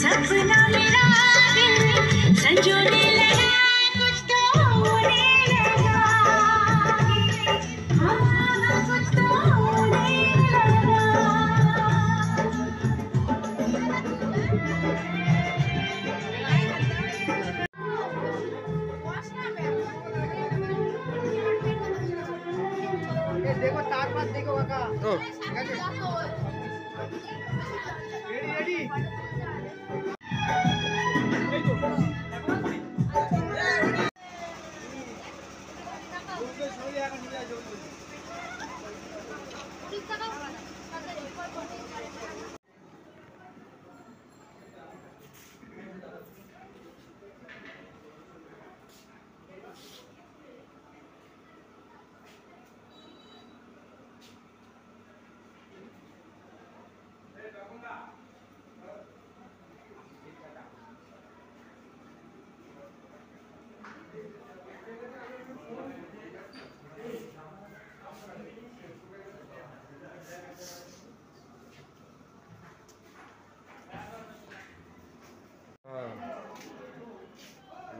सपना मेरा संजोने लगा कुछ तो होने लगा कुछ तो होने लगा देखो तार पास देखो काका रेडी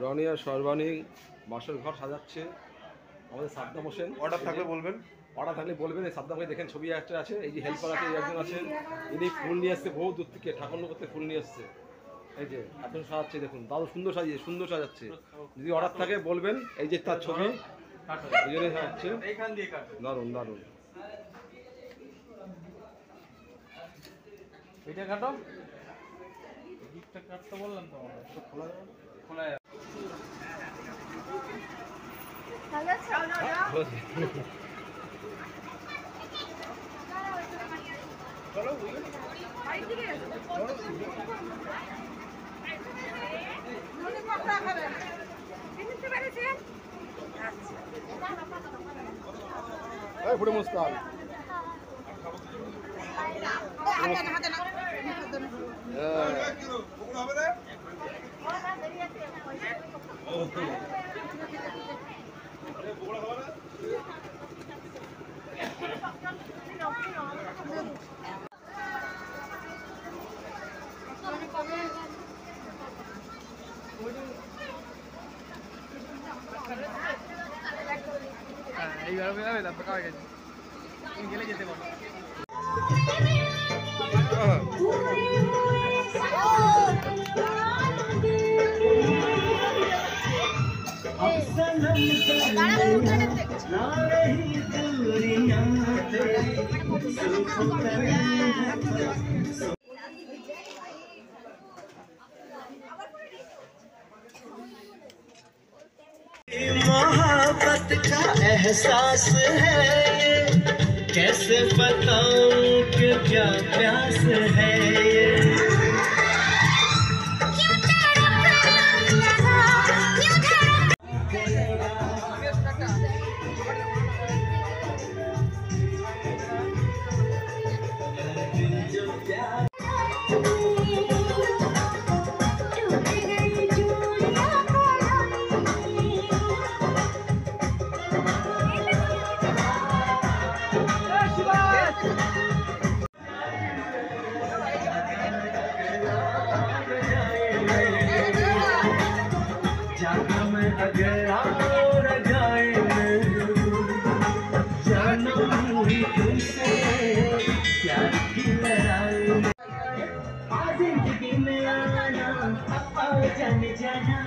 রনি আর সর্বাণী বাসর ঘর সাজাচ্ছে আমাদের সাদ্দাম হোসেন। অর্ডার থাকলে বলবেন, এই সাদ্দাম ভাই দেখেন ছবি একটা আছে, এই যে হেল্পার আছে একজন আছেন, ইনি ফুল নিয়ে আসছে বহু দূর থেকে, ঠাকুর করতে ফুল নিয়ে আসছে। এই যে এখন সাজাচ্ছে দেখুন, দাদু সুন্দর সাজাচ্ছে। যদি অর্ডার থাকে বলবেন, এই যে তার ছবি এই জন্যই সাজাচ্ছে। দারুণ দারুণ। এটা কাটো, গিফটটা কাটতে বললাম তো খোলা খোলা ফুটে মুস্তান এইভাবে যাবে, তারপর কাজ গেছে গেলে যেতে পারো। मोहब्बत का एहसास है ये, कैसे बताऊं कि क्या प्यास है ये। अगर और जाए जानू ही तुमसे प्यार की लड़ाई जिंदगी में आना आओ जाने जाना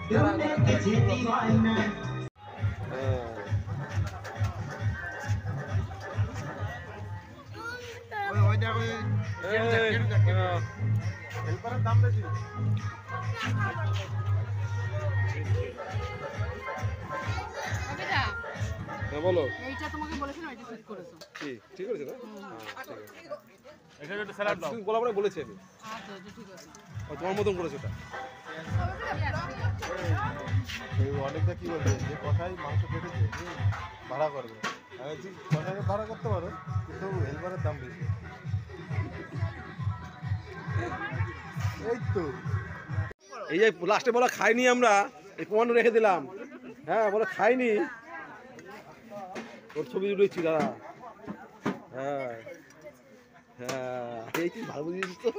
ढूंढे तुझे दीवाना। দাম বেশি বলো, এইটা তোমাকে বলেছিলাম, এটা ঠিক করেছো। কি ঠিক করেছো না? এখানে একটা স্যালাড দাও, তুমি বলা পরে বলেছি আমি। আচ্ছা এটা ঠিক আছে, তোমার মতন করেছো এটা। অনেকটা কি বলবে যে কথাই মাংস কেটেছে ভাড়া করবে, আমি কথাকে ভাড়া করতে পারো, কিন্তু হেলপারের দাম বেশি। এই তো এই যে লাস্টে বলা খাইনি আমরা, এই প্রমাণ রেখে দিলাম। হ্যাঁ বলে খাইনি, ওর ছবি উঠেছি দাদা। হ্যাঁ হ্যাঁ এই তুই ভালো বুঝিয়েছিস তো।